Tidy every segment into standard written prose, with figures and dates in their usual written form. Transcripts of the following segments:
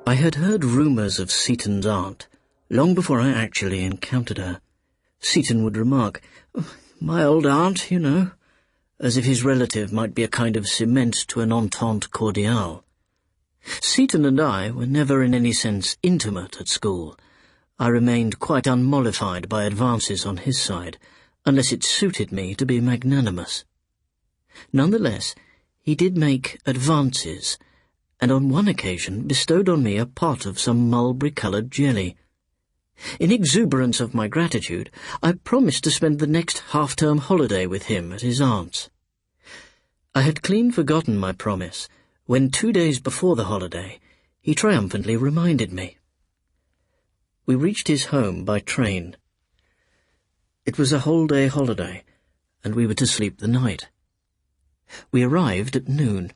I had heard rumours of Seaton's aunt, long before I actually encountered her. Seaton would remark, "Oh, my old aunt, you know," as if his relative might be a kind of cement to an entente cordiale. Seaton and I were never in any sense intimate at school. I remained quite unmollified by advances on his side, unless it suited me to be magnanimous. Nonetheless, he did make advances, and on one occasion bestowed on me a pot of some mulberry-coloured jelly. In exuberance of my gratitude, I promised to spend the next half-term holiday with him at his aunt's. I had clean forgotten my promise, when 2 days before the holiday he triumphantly reminded me. We reached his home by train. It was a whole-day holiday, and we were to sleep the night. We arrived at noon.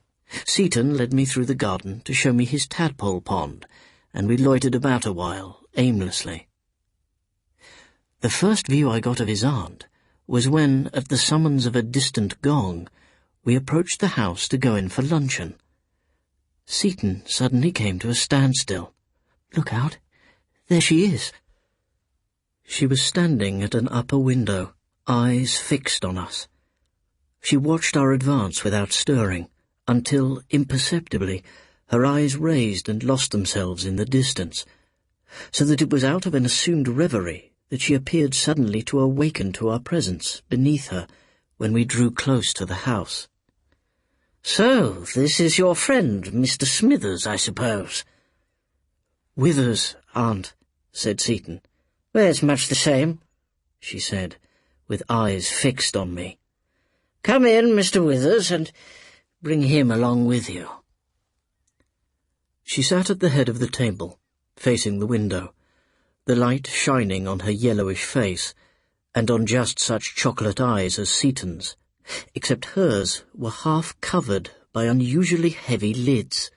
Seaton led me through the garden to show me his tadpole pond, and we loitered about a while, aimlessly. The first view I got of his aunt was when, at the summons of a distant gong, we approached the house to go in for luncheon. Seaton suddenly came to a standstill. "Look out! There she is!" She was standing at an upper window, eyes fixed on us. She watched our advance without stirring, until, imperceptibly, her eyes raised and lost themselves in the distance, so that it was out of an assumed reverie that she appeared suddenly to awaken to our presence beneath her when we drew close to the house. "So, this is your friend, Mr. Smithers, I suppose?" "Withers, aunt," said Seaton. "Well, it's much the same," she said, with eyes fixed on me. "Come in, Mr. Withers, and bring him along with you." She sat at the head of the table, facing the window, the light shining on her yellowish face, and on just such chocolate eyes as Seaton's, except hers were half covered by unusually heavy lids.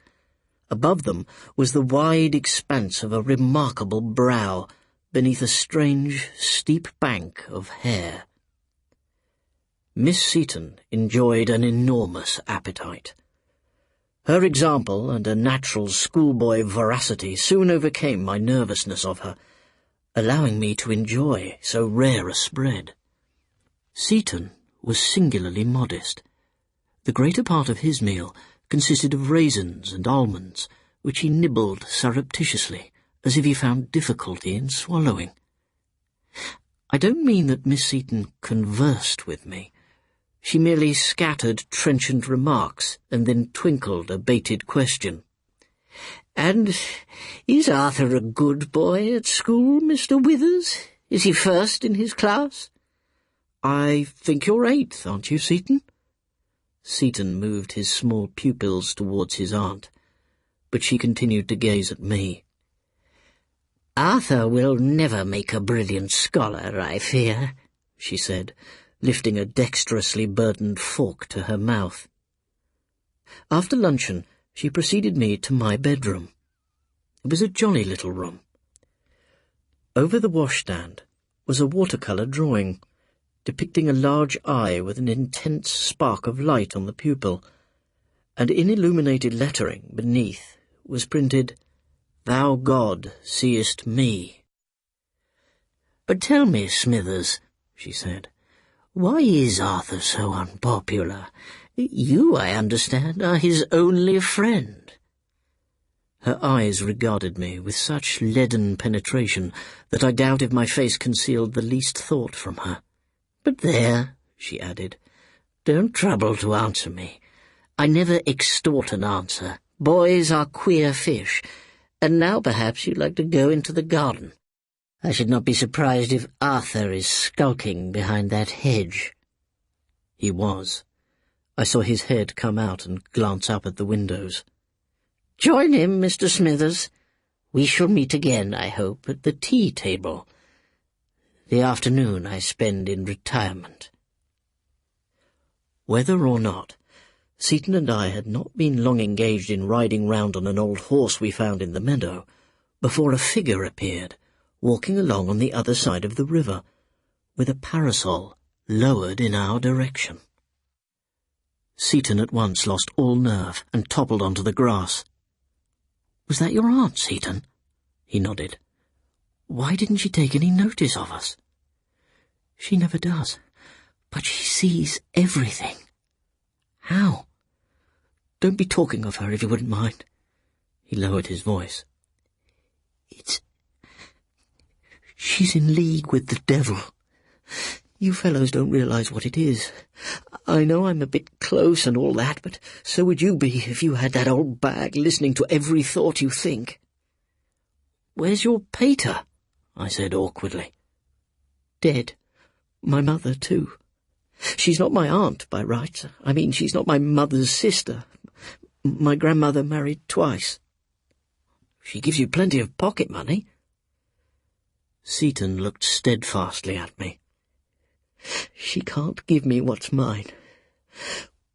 Above them was the wide expanse of a remarkable brow, beneath a strange, steep bank of hair. Miss Seaton enjoyed an enormous appetite. Her example and a natural schoolboy voracity soon overcame my nervousness of her, allowing me to enjoy so rare a spread. Seaton was singularly modest. The greater part of his meal consisted of raisins and almonds, which he nibbled surreptitiously, as if he found difficulty in swallowing. I don't mean that Miss Seaton conversed with me. She merely scattered trenchant remarks and then twinkled a baited question. "And is Arthur a good boy at school, Mr. Withers? Is he first in his class?" "I think you're 8th, aren't you, Seaton?" Seaton moved his small pupils towards his aunt, but she continued to gaze at me. "Arthur will never make a brilliant scholar, I fear," she said, lifting a dexterously burdened fork to her mouth. After luncheon, she preceded me to my bedroom. It was a jolly little room. Over the washstand was a watercolour drawing, depicting a large eye with an intense spark of light on the pupil, and in illuminated lettering beneath was printed, "Thou God seest me." "But tell me, Smithers," she said, "why is Arthur so unpopular? You, I understand, are his only friend." Her eyes regarded me with such leaden penetration that I doubt if my face concealed the least thought from her. "But there," she added, "don't trouble to answer me. I never extort an answer. Boys are queer fish, and now perhaps you'd like to go into the garden. I should not be surprised if Arthur is skulking behind that hedge." He was. I saw his head come out and glance up at the windows. "Join him, Mr. Smithers. We shall meet again, I hope, at the tea-table. The afternoon I spend in retirement." Whether or not, Seaton and I had not been long engaged in riding round on an old horse we found in the meadow, before a figure appeared, walking along on the other side of the river, with a parasol lowered in our direction. Seaton at once lost all nerve and toppled onto the grass. Was that your aunt, Seaton? He nodded. Why didn't she take any notice of us? She never does, but she sees everything. How? Don't be talking of her, if you wouldn't mind. He lowered his voice. She's in league with the devil. You fellows don't realize what it is. I know I'm a bit close and all that, but so would you be if you had that old bag listening to every thought you think. Where's your pater? I said awkwardly. Dead. My mother, too. She's not my aunt, by rights. I mean, she's not my mother's sister. My grandmother married twice. She gives you plenty of pocket money. Seaton looked steadfastly at me. She can't give me what's mine.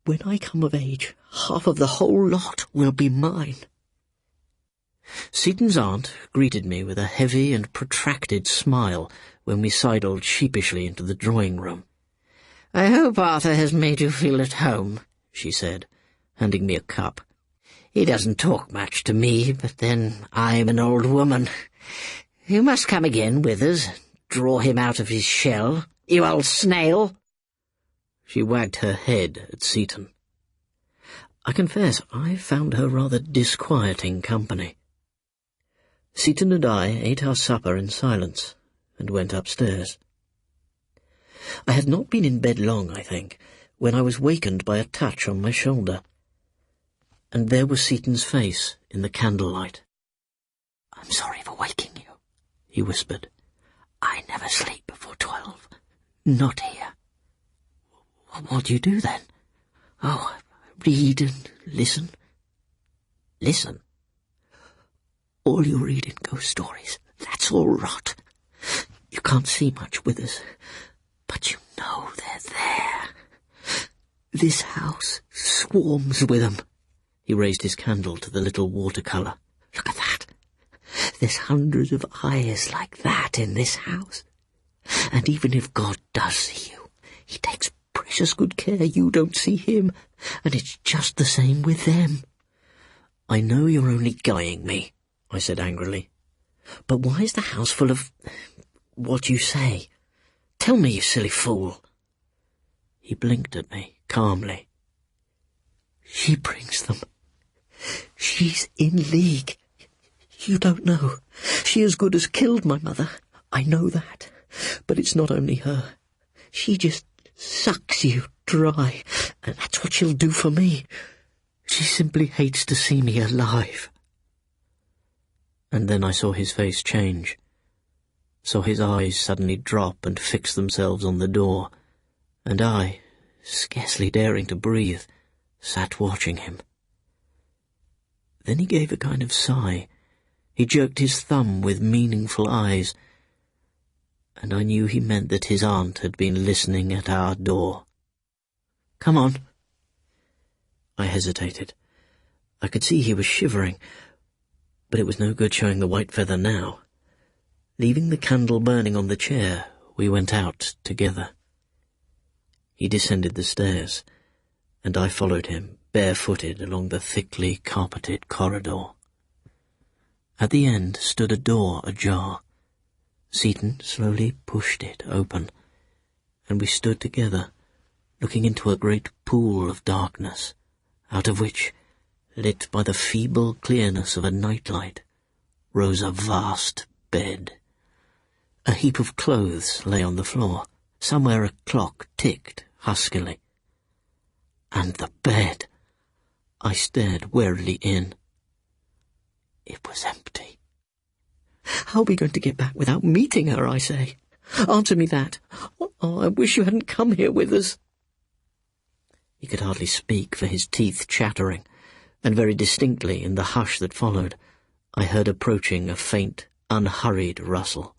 When I come of age, half of the whole lot will be mine. Seaton's aunt greeted me with a heavy and protracted smile when we sidled sheepishly into the drawing-room. I hope Arthur has made you feel at home, she said, handing me a cup. He doesn't talk much to me, but then I'm an old woman. You must come again with us, draw him out of his shell, you old snail. She wagged her head at Seaton. I confess I found her rather disquieting company. Seaton and I ate our supper in silence and went upstairs. I had not been in bed long, I think, when I was wakened by a touch on my shoulder. And there was Seaton's face in the candlelight. I'm sorry for waking you, he whispered. I never sleep before 12. Not here. What do you do then? Oh, read and listen. Listen? All you read in ghost stories. That's all rot. You can't see much with us, but you know they're there. This house swarms with them. He raised his candle to the little watercolour. Look at that. There's hundreds of eyes like that in this house. And even if God does see you, he takes precious good care you don't see him, and it's just the same with them. I know you're only guying me, I said angrily. But why is the house full of what you say? Tell me, you silly fool. He blinked at me calmly. She brings them. She's in league. You don't know. She as good as killed my mother. I know that. But it's not only her. She just sucks you dry, and that's what she'll do for me. She simply hates to see me alive. And then I saw his face change, saw his eyes suddenly drop and fix themselves on the door, and I, scarcely daring to breathe, sat watching him. Then he gave a kind of sigh. He jerked his thumb with meaningful eyes, and I knew he meant that his aunt had been listening at our door. Come on. I hesitated. I could see he was shivering, but it was no good showing the white feather now. Leaving the candle burning on the chair, we went out together. He descended the stairs, and I followed him, barefooted, along the thickly carpeted corridor. At the end stood a door ajar. Seaton slowly pushed it open, and we stood together, looking into a great pool of darkness, out of which, lit by the feeble clearness of a nightlight, rose a vast bed. A heap of clothes lay on the floor. Somewhere a clock ticked huskily. And the bed! I stared warily in. It was empty. How are we going to get back without meeting her, I say? Answer me that. Oh, I wish you hadn't come here with us. He could hardly speak for his teeth chattering, and very distinctly in the hush that followed, I heard approaching a faint, unhurried rustle.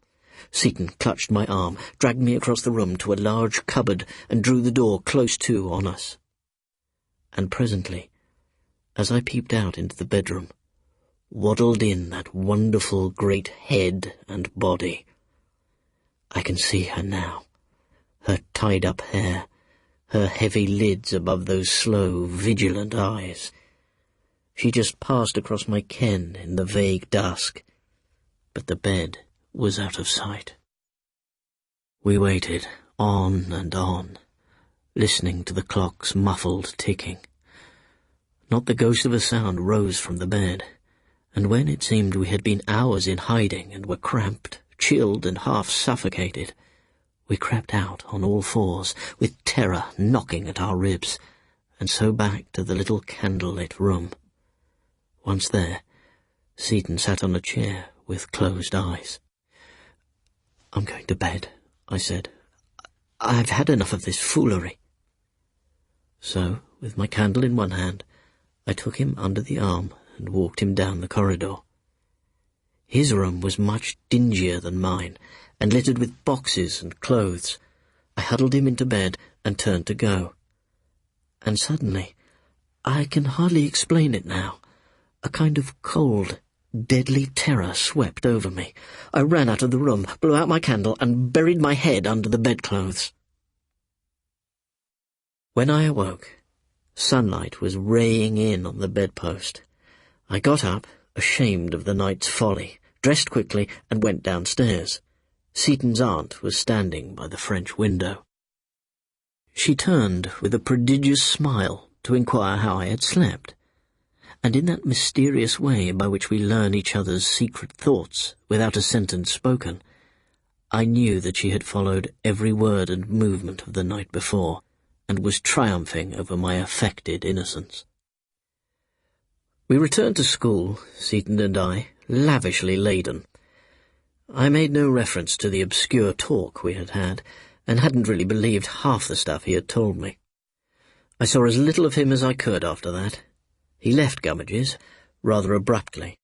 Seaton clutched my arm, dragged me across the room to a large cupboard, and drew the door close to on us. And presently, as I peeped out into the bedroom, waddled in that wonderful great head and body. I can see her now, her tied-up hair, her heavy lids above those slow, vigilant eyes. She just passed across my ken in the vague dusk, but the bed was out of sight. We waited, on and on, listening to the clock's muffled ticking. Not the ghost of a sound rose from the bed, and when it seemed we had been hours in hiding and were cramped, chilled and half suffocated, we crept out on all fours, with terror knocking at our ribs, and so back to the little candle-lit room. Once there, Seaton sat on a chair with closed eyes. "I'm going to bed," I said. "I've had enough of this foolery." So, with my candle in one hand, I took him under the arm and walked him down the corridor. His room was much dingier than mine, and littered with boxes and clothes. I huddled him into bed and turned to go. And suddenly, I can hardly explain it now, a kind of cold, deadly terror swept over me. I ran out of the room, blew out my candle, and buried my head under the bedclothes. When I awoke, sunlight was raying in on the bedpost. I got up, ashamed of the night's folly, dressed quickly, and went downstairs. Seaton's aunt was standing by the French window. She turned with a prodigious smile to inquire how I had slept, and in that mysterious way by which we learn each other's secret thoughts without a sentence spoken, I knew that she had followed every word and movement of the night before, and was triumphing over my affected innocence. We returned to school, Seaton and I, lavishly laden. I made no reference to the obscure talk we had had, and hadn't really believed half the stuff he had told me. I saw as little of him as I could after that. He left Gummidge's rather abruptly,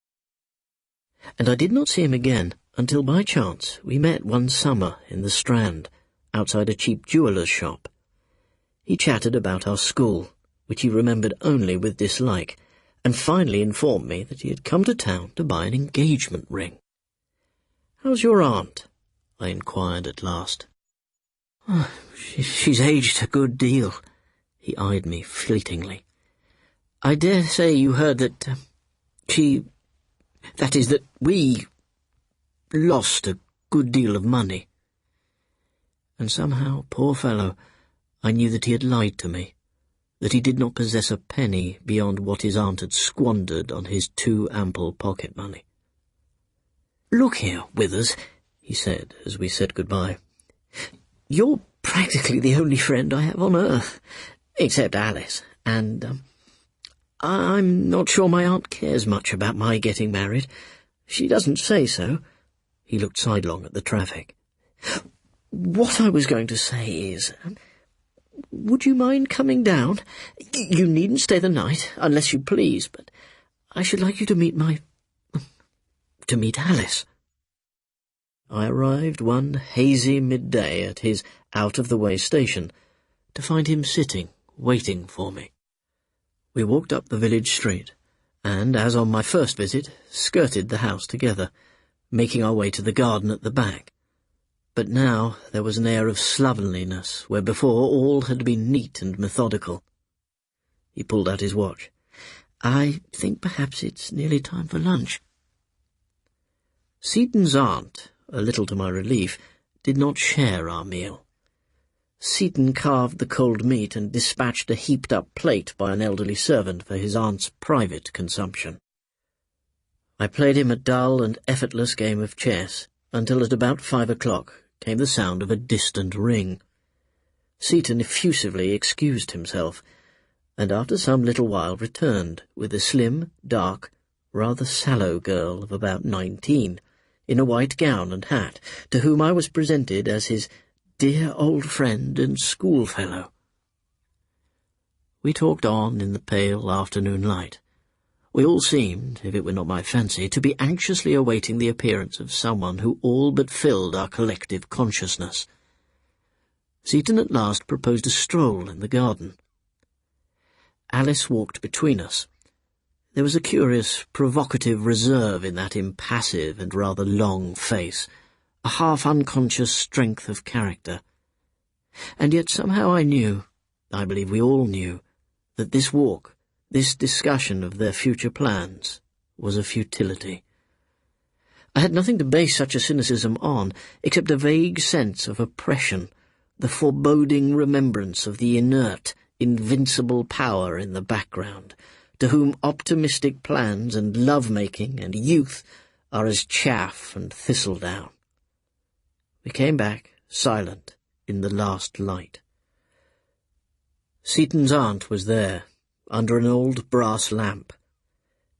and I did not see him again until by chance we met one summer in the Strand, outside a cheap jeweller's shop. He chatted about our school, which he remembered only with dislike, and finally informed me that he had come to town to buy an engagement ring. "How's your aunt?" I inquired at last. "Oh, she's aged a good deal," he eyed me fleetingly. "I dare say you heard that that we lost a good deal of money." And somehow, poor fellow, I knew that he had lied to me, that he did not possess a penny beyond what his aunt had squandered on his too ample pocket-money. "Look here, Withers," he said as we said goodbye. "You're practically the only friend I have on earth, except Alice, and I'm not sure my aunt cares much about my getting married. She doesn't say so." He looked sidelong at the traffic. "What I was going to say is, would you mind coming down? You needn't stay the night, unless you please, but I should like you to meet Alice." I arrived one hazy midday at his out-of-the-way station, to find him sitting, waiting for me. We walked up the village street, and, as on my first visit, skirted the house together, making our way to the garden at the back. But now there was an air of slovenliness, where before all had been neat and methodical. He pulled out his watch. "I think perhaps it's nearly time for lunch." Seaton's aunt, a little to my relief, did not share our meal. Seaton carved the cold meat and dispatched a heaped-up plate by an elderly servant for his aunt's private consumption. I played him a dull and effortless game of chess, until at about 5 o'clock came the sound of a distant ring. Seaton effusively excused himself, and after some little while returned with a slim, dark, rather sallow girl of about 19, in a white gown and hat, to whom I was presented as his dear old friend and schoolfellow. We talked on in the pale afternoon light. We all seemed, if it were not my fancy, to be anxiously awaiting the appearance of someone who all but filled our collective consciousness. Seaton at last proposed a stroll in the garden. Alice walked between us. There was a curious, provocative reserve in that impassive and rather long face, a half-unconscious strength of character. And yet somehow I believe we all knew, that this walk, This discussion of their future plans was a futility. I had nothing to base such a cynicism on except a vague sense of oppression, the foreboding remembrance of the inert, invincible power in the background, to whom optimistic plans and love-making and youth are as chaff and thistledown. We came back, silent, in the last light. Seaton's aunt was there, under an old brass lamp.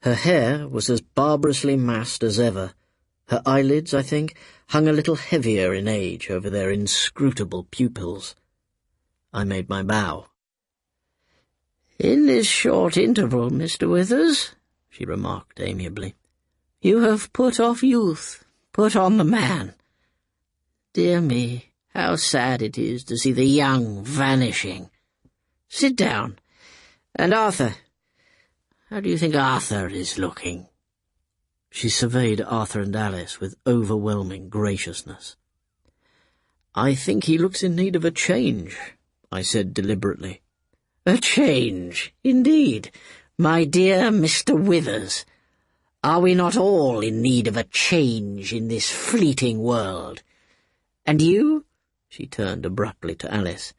Her hair was as barbarously massed as ever. Her eyelids, I think, hung a little heavier in age over their inscrutable pupils. I made my bow. "In this short interval, Mr. Withers," she remarked amiably, "you have put off youth, put on the man. Dear me, how sad it is to see the young vanishing. Sit down. And Arthur, how do you think Arthur is looking?" She surveyed Arthur and Alice with overwhelming graciousness. "I think he looks in need of a change," I said deliberately. "A change, indeed, my dear Mr. Withers. Are we not all in need of a change in this fleeting world? And you?" She turned abruptly to Alice.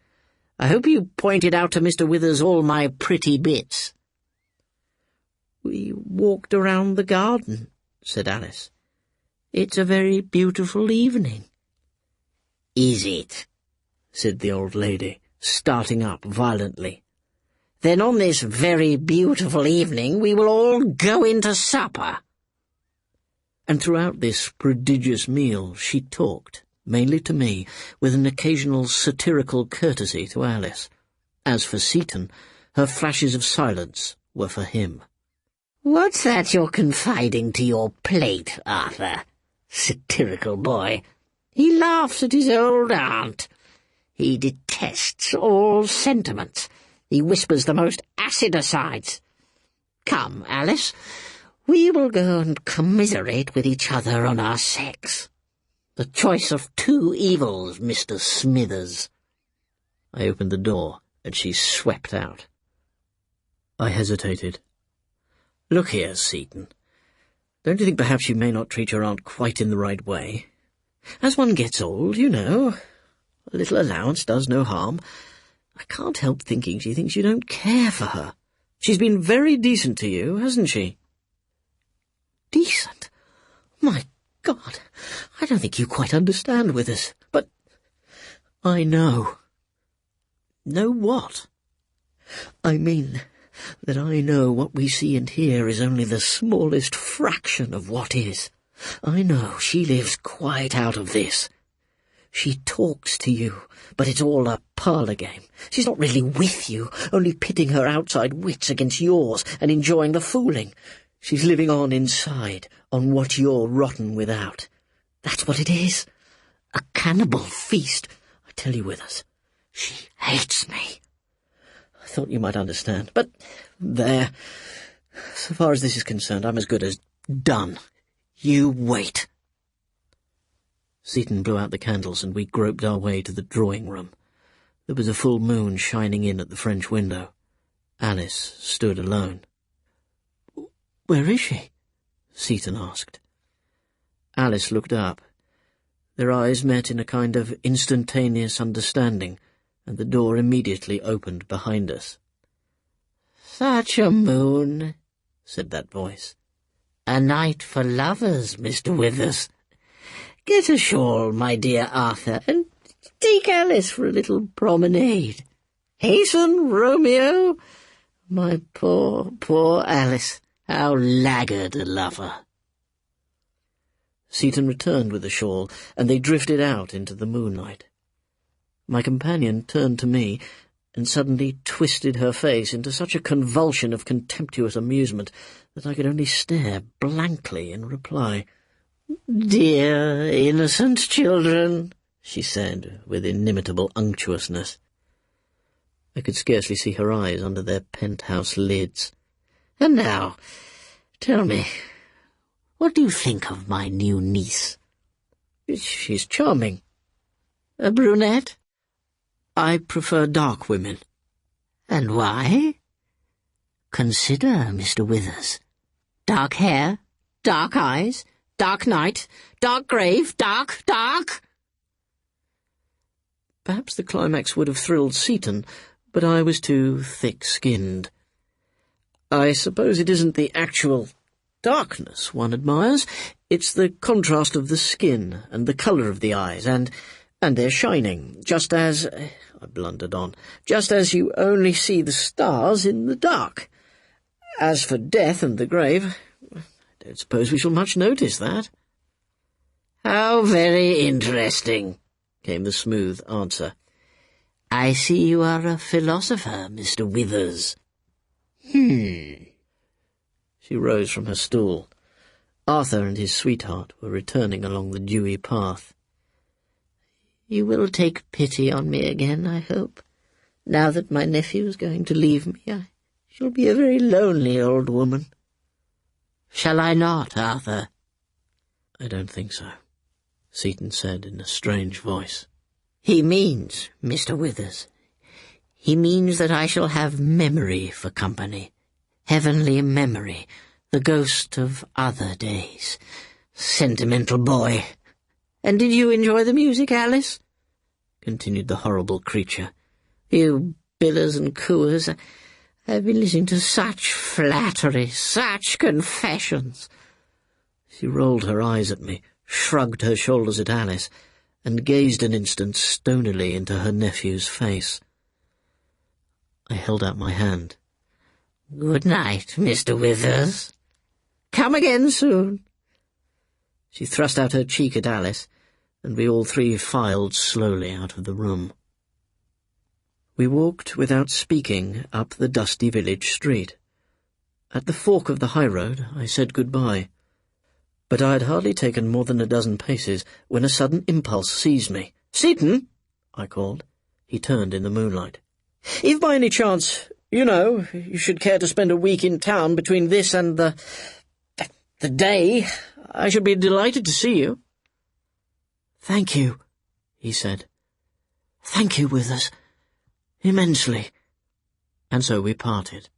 "I hope you pointed out to Mr. Withers all my pretty bits." "We walked around the garden," said Alice. "It's a very beautiful evening." "Is it?" said the old lady, starting up violently. "Then on this very beautiful evening we will all go into supper." And throughout this prodigious meal she talked, mainly to me, with an occasional satirical courtesy to Alice. As for Seaton, her flashes of silence were for him. "What's that you're confiding to your plate, Arthur? Satirical boy. He laughs at his old aunt. He detests all sentiments. He whispers the most acid asides. Come, Alice, we will go and commiserate with each other on our sex. The choice of two evils, Mr. Smithers." I opened the door, and she swept out. I hesitated. "Look here, Seaton. Don't you think perhaps you may not treat your aunt quite in the right way? As one gets old, you know, a little allowance does no harm. I can't help thinking she thinks you don't care for her. She's been very decent to you, hasn't she?" "Decent? My God, I don't think you quite understand Withers. But I know." "Know what?" "I mean that I know what we see and hear is only the smallest fraction of what is. I know she lives quite out of this. She talks to you, but it's all a parlour game. She's not really with you, only pitting her outside wits against yours and enjoying the fooling. She's living on inside, on what you're rotten without. That's what it is. A cannibal feast. I tell you, Withers, she hates me. I thought you might understand, but there. So far as this is concerned, I'm as good as done. You wait." Seaton blew out the candles, and we groped our way to the drawing-room. There was a full moon shining in at the French window. Alice stood alone. "Where is she?" Seaton asked. Alice looked up. Their eyes met in a kind of instantaneous understanding, and the door immediately opened behind us. "Such a moon," said that voice. "A night for lovers, Mr. Withers. Get a shawl, my dear Arthur, and take Alice for a little promenade. Hasten, Romeo. My poor, poor Alice, how laggard a lover." Seaton returned with the shawl, and they drifted out into the moonlight. My companion turned to me and suddenly twisted her face into such a convulsion of contemptuous amusement that I could only stare blankly in reply. "Dear, innocent children," she said, with inimitable unctuousness. I could scarcely see her eyes under their penthouse lids. "And now, tell me, what do you think of my new niece?" "She's charming." "A brunette?" "I prefer dark women." "And why?" Consider, Mr. Withers. Dark hair, dark eyes, dark night, dark grave, dark. Perhaps the climax would have thrilled Seaton, but I was too thick-skinned. I suppose it isn't the actual darkness one admires, it's the contrast of the skin and the colour of the eyes, and their shining, just as, I blundered on, just as you only see the stars in the dark. As for death and the grave, I don't suppose we shall much notice that. How very interesting, came the smooth answer. I see you are a philosopher, Mr. Withers. She rose from her stool. Arthur and his sweetheart were returning along the dewy path. You will take pity on me again, I hope. Now that my nephew is going to leave me, I shall be a very lonely old woman. Shall I not, Arthur? I don't think so, Seaton said in a strange voice. He means, Mr. Withers, he means that I shall have memory for company, heavenly memory, the ghost of other days. Sentimental boy. And did you enjoy the music, Alice? Continued the horrible creature. You billers and cooers, I've been listening to such flattery, such confessions. She rolled her eyes at me, shrugged her shoulders at Alice, and gazed an instant stonily into her nephew's face. I held out my hand. Good night, Mr. Withers. Come again soon. She thrust out her cheek at Alice, and we all three filed slowly out of the room. We walked without speaking up the dusty village street. At the fork of the high road I said goodbye, but I had hardly taken more than a dozen paces when a sudden impulse seized me. "Seaton!" I called. He turned in the moonlight. "If by any chance, you should care to spend a week in town between this and the day, I should be delighted to see you." "Thank you," he said. "Thank you, Withers. Immensely." And so we parted.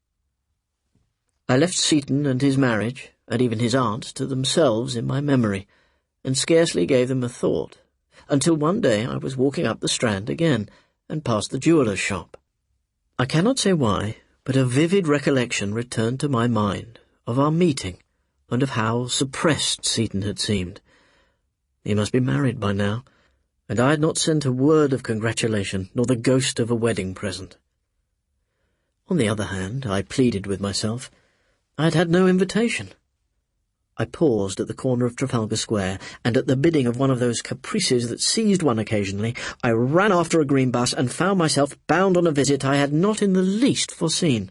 I left Seaton and his marriage, and even his aunt, to themselves in my memory, and scarcely gave them a thought, until one day I was walking up the Strand again, and past the jeweller's shop. I cannot say why, but a vivid recollection returned to my mind of our meeting, and of how suppressed Seaton had seemed. He must be married by now, and I had not sent a word of congratulation, nor the ghost of a wedding present. On the other hand, I pleaded with myself, I had had no invitation. I paused at the corner of Trafalgar Square, and at the bidding of one of those caprices that seized one occasionally, I ran after a green bus and found myself bound on a visit I had not in the least foreseen.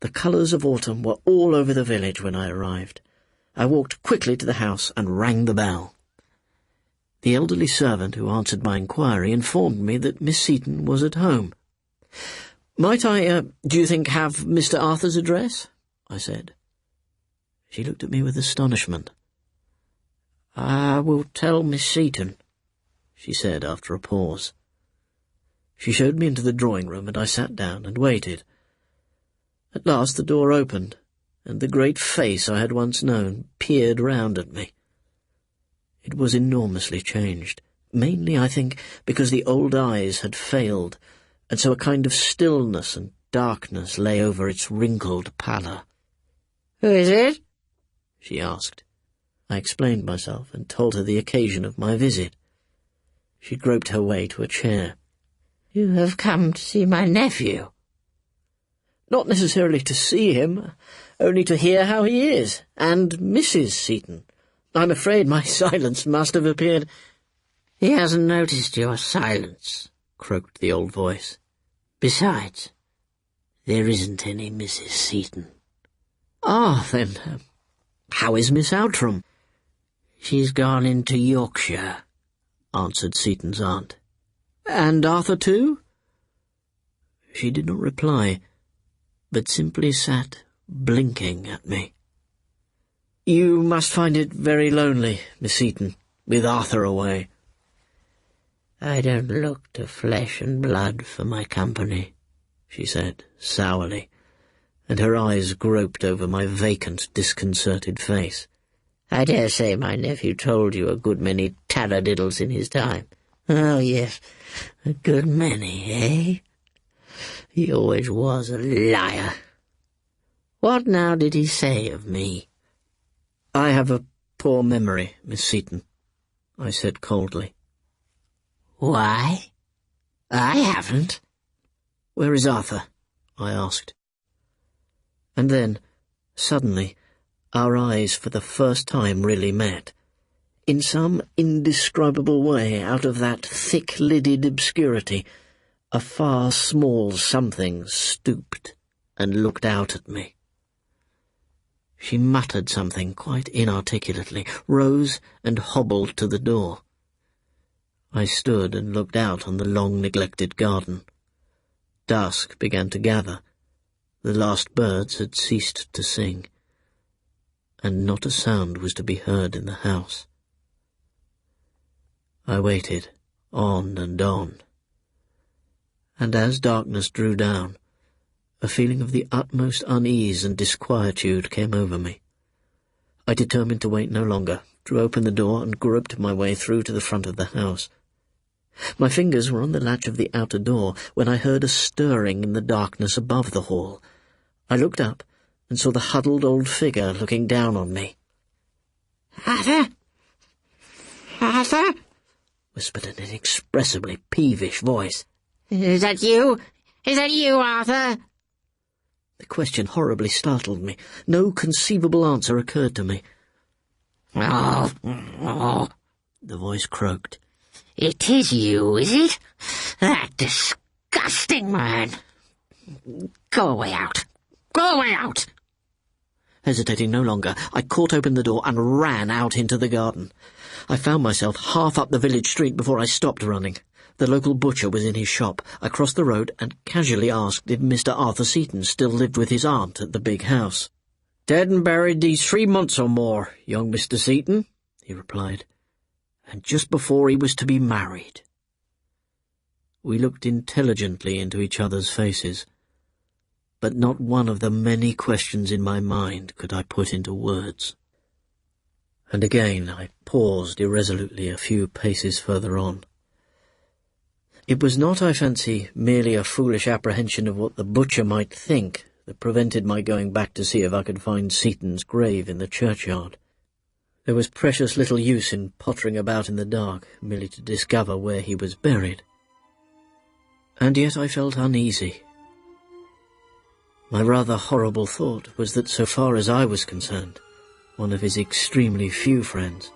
The colours of autumn were all over the village when I arrived. I walked quickly to the house and rang the bell. The elderly servant who answered my inquiry informed me that Miss Seaton was at home. "Might I, do you think, have Mr. Arthur's address?" I said. She looked at me with astonishment. "I will tell Miss Seaton," she said after a pause. She showed me into the drawing-room, and I sat down and waited. At last the door opened, and the great face I had once known peered round at me. It was enormously changed, mainly, I think, because the old eyes had failed, and so a kind of stillness and darkness lay over its wrinkled pallor. "Who is it?" she asked. I explained myself and told her the occasion of my visit. She groped her way to a chair. "You have come to see my nephew?" "Not necessarily to see him, only to hear how he is, and Mrs. Seaton. I'm afraid my silence must have appeared—" "He hasn't noticed your silence," croaked the old voice. "Besides, there isn't any Mrs. Seaton." "Ah, then, how is Miss Outram?" "She's gone into Yorkshire," answered Seaton's aunt. "And Arthur too?" She did not reply, but simply sat blinking at me. "You must find it very lonely, Miss Seaton, with Arthur away." "I don't look to flesh and blood for my company," she said sourly, and her eyes groped over my vacant, disconcerted face. "I dare say my nephew told you a good many taradiddles in his time." "Oh, yes, a good many, eh? He always was a liar. What now did he say of me?" "I have a poor memory, Miss Seaton," I said coldly. "Why? I haven't." "Where is Arthur?" I asked. And then, suddenly, our eyes for the first time really met. In some indescribable way, out of that thick-lidded obscurity, a far small something stooped and looked out at me. She muttered something quite inarticulately, rose and hobbled to the door. I stood and looked out on the long-neglected garden. Dusk began to gather. The last birds had ceased to sing, and not a sound was to be heard in the house. I waited, on and on, and as darkness drew down, a feeling of the utmost unease and disquietude came over me. I determined to wait no longer, drew open the door and groped my way through to the front of the house. My fingers were on the latch of the outer door when I heard a stirring in the darkness above the hall. I looked up and saw the huddled old figure looking down on me. "Arthur? Arthur?" whispered an inexpressibly peevish voice. "Is that you? Is that you, Arthur?" The question horribly startled me. No conceivable answer occurred to me. Oh, the voice croaked. "It is you, is it? That disgusting man! Go away out! Go away out!" Hesitating no longer, I caught open the door and ran out into the garden. I found myself half up the village street before I stopped running. The local butcher was in his shop. I crossed the road and casually asked if Mr. Arthur Seaton still lived with his aunt at the big house. "Dead and buried these 3 months or more, young Mr. Seaton," he replied, "and just before he was to be married." We looked intelligently into each other's faces, but not one of the many questions in my mind could I put into words. And again I paused irresolutely a few paces further on. It was not, I fancy, merely a foolish apprehension of what the butcher might think that prevented my going back to see if I could find Seaton's grave in the churchyard. There was precious little use in pottering about in the dark, merely to discover where he was buried. And yet I felt uneasy. My rather horrible thought was that so far as I was concerned, one of his extremely few friends,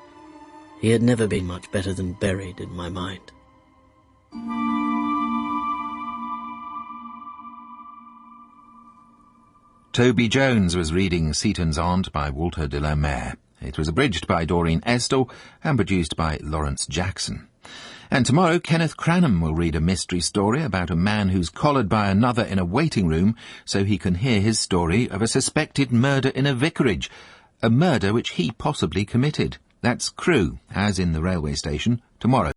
he had never been much better than buried in my mind. Toby Jones was reading Seaton's Aunt by Walter de la Mare. It was abridged by Doreen Estall and produced by Lawrence Jackson. And tomorrow Kenneth Cranham will read a mystery story about a man who's collared by another in a waiting room so he can hear his story of a suspected murder in a vicarage, a murder which he possibly committed. That's Crew, as in the railway station, tomorrow.